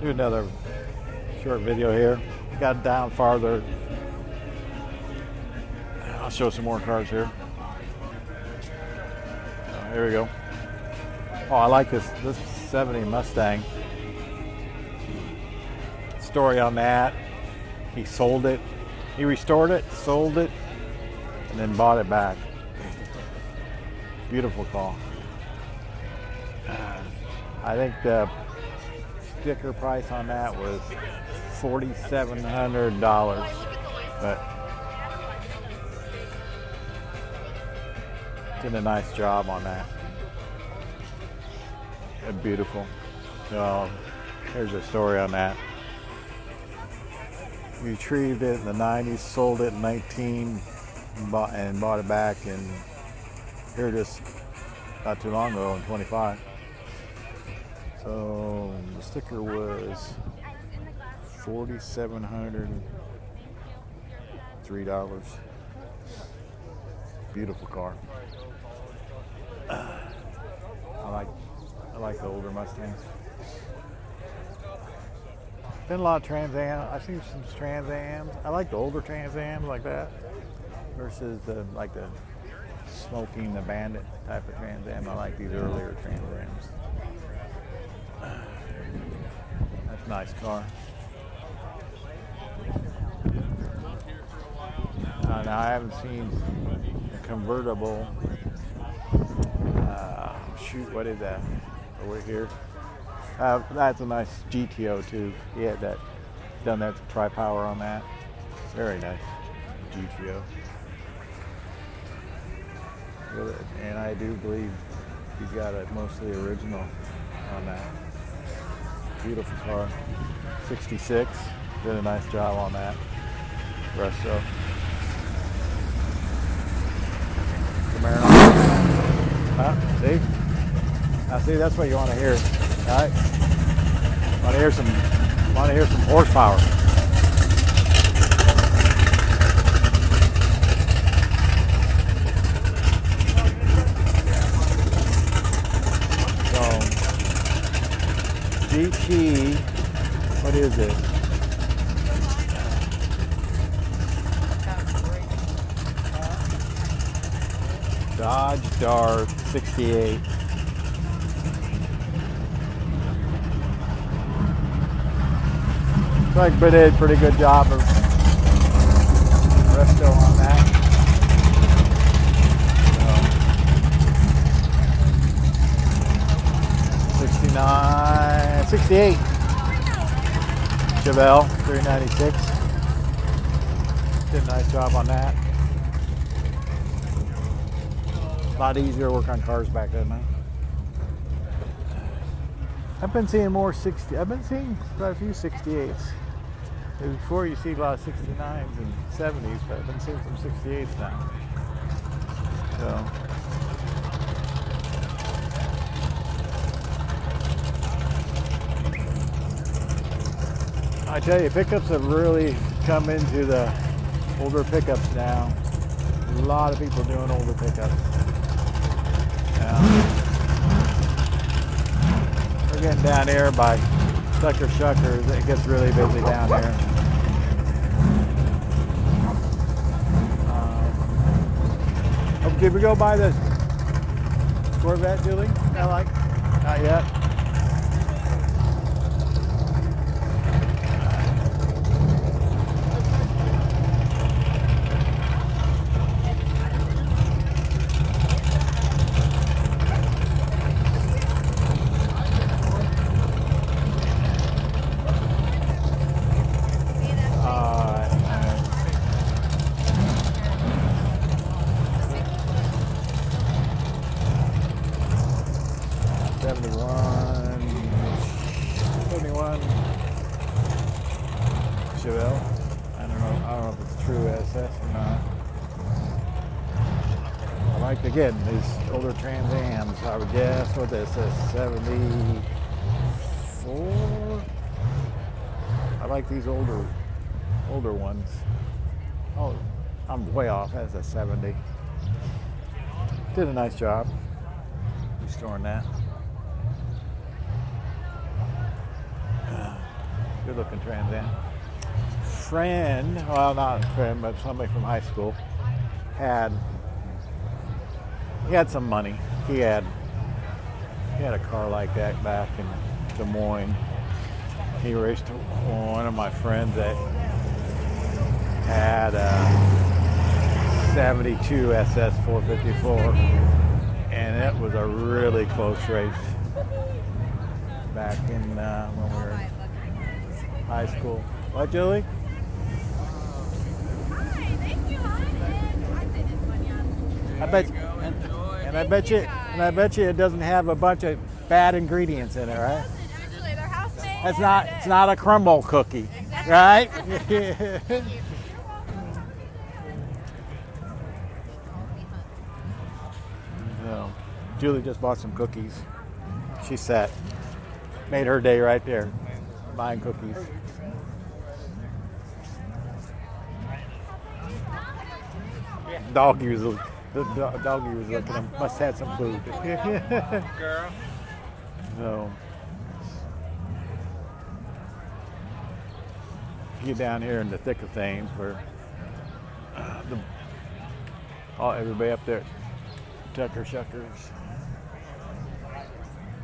Do another short video here. Got down farther. I'll show some more cars here. Here we go. Oh, I like this 70 Mustang. Story on that. He sold it. He restored it, sold it, and then bought it back. Beautiful car. I think the sticker price on that was $4,700, but did a nice job on that. Beautiful. So here's a story on that. Retrieved it in the 90s, sold it in 19, and bought it back, and here just not too long ago in 25. So the sticker was $4,703. Beautiful car. I like the older Mustangs. Been a lot of Trans Am. I've seen some Trans Ams. I like the older Trans Ams like that versus the smoking, the Bandit type of Trans Am. I like these earlier Trans Ams. That's a nice car. Now I haven't seen a convertible. Shoot, what is that? Over here. That's a nice GTO too. He had that, done that tri-power on that. Very nice GTO. And I do believe he's got a mostly original on that. Beautiful car. 66. Did a nice job on that. Resto. Camaro. Huh? See? Now see, that's what you want to hear. All right. Want to hear some horsepower. So GT, what is it? Dodge Dart 68. I think we did a pretty good job of resto on that. So, 69, 68. Chevy 396. Did a nice job on that. A lot easier to work on cars back then, man. I've been seeing more 60. I've been seeing quite a few 68s. Before you see a lot of 69s and 70s, but I've been seeing some 68s now. So I tell you, pickups have really come into the older pickups now. A lot of people doing older pickups. We're getting down here by Sucker Shuckers. It gets really busy down here. Did we go by the Corvette, Julie? Not yet. Chevy. I don't know if it's true SS or not. I like, again, these older Trans Ams. I would guess what this is, 74. I like these older ones. Oh, I'm way off. That's a 70. Did a nice job restoring that. Good looking Trans Am. Friend, well, not a friend, but somebody from high school he had some money. He had a car like that back in Des Moines. He raced one of my friends that had a 72 SS 454, and it was a really close race back in when we were in high school. What, Julie? I bet you it doesn't have a bunch of bad ingredients in it, right? Actually, they're house made. It's not a crumble cookie, right? So, Julie just bought some cookies. She made her day right there, buying cookies. Doggy was looking at him. Must have had some food. Girl. So, you get down here in the thick of things where everybody up there, Tucker Shuckers,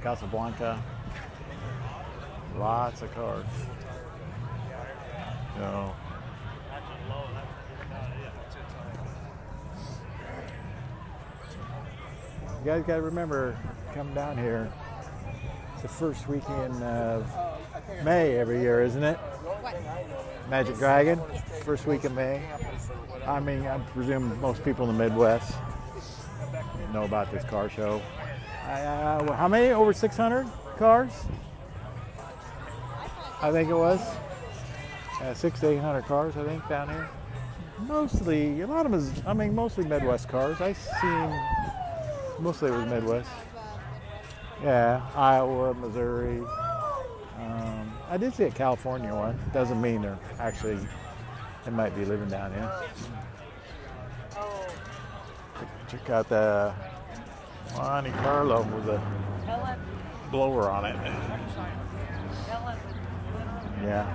Casablanca, lots of cars. So, you guys got to remember, come down here. It's the first weekend of May every year, isn't it? Magic Dragon, first week of May. I mean, I presume most people in the Midwest know about this car show. How many? Over 600 cars? I think it was. 600 to 800 cars, I think, down here. Mostly, a lot of them is, mostly Midwest cars. I seen, mostly it was Midwest. Yeah, Iowa, Missouri. I did see a California one. Doesn't mean they might be living down here. Check out the Monte Carlo with a blower on it. Yeah.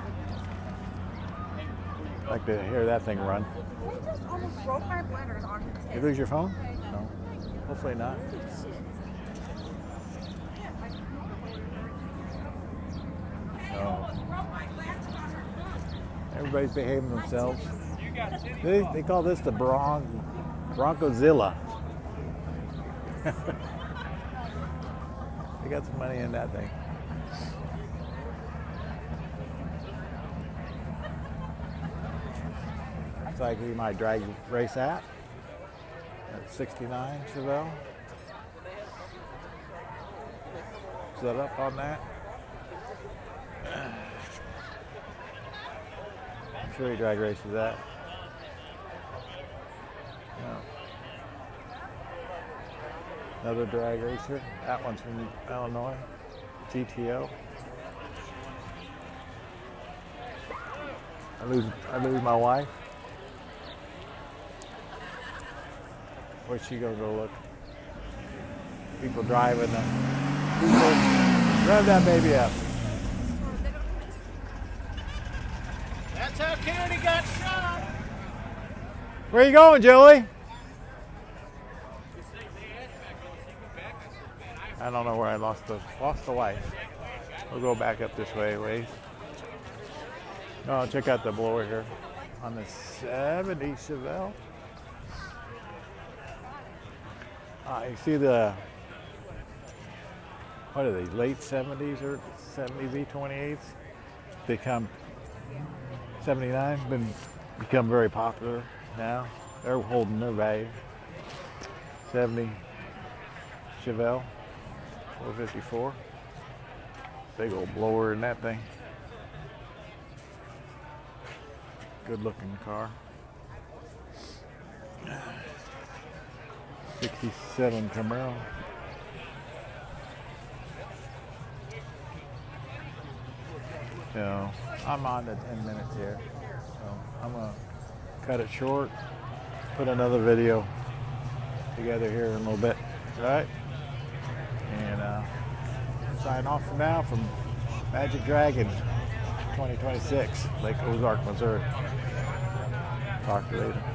I'd like to hear that thing run. They just almost broke my blenders on the tip. You lose your phone? No. Hopefully not. No. Everybody's behaving themselves. They call this the Broncozilla. They got some money in that thing. Looks like we might drag race at 69 Chevelle. Set up on that. I'm sure he drag races that. No. Another drag racer. That one's from Illinois. GTO. I lose my wife. Where's she gonna go look? People driving them. Rev that baby up. That's how Kennedy got shot. Where you going, Julie? I don't know where I lost the wife. We'll go back up this way, ways. Oh, check out the blower here on the 70 Chevelle. You see the, what are they, late 70s or 70s E28s? Become 79, become very popular now. They're holding their value. 70 Chevelle 454. Big old blower in that thing. Good looking car. 67 Camaro. So I'm on to 10 minutes here. So I'm gonna cut it short, put another video together here in a little bit, all right? And sign off for now from Magic Dragon. 2026, Lake Ozark, Missouri. Talk to you later.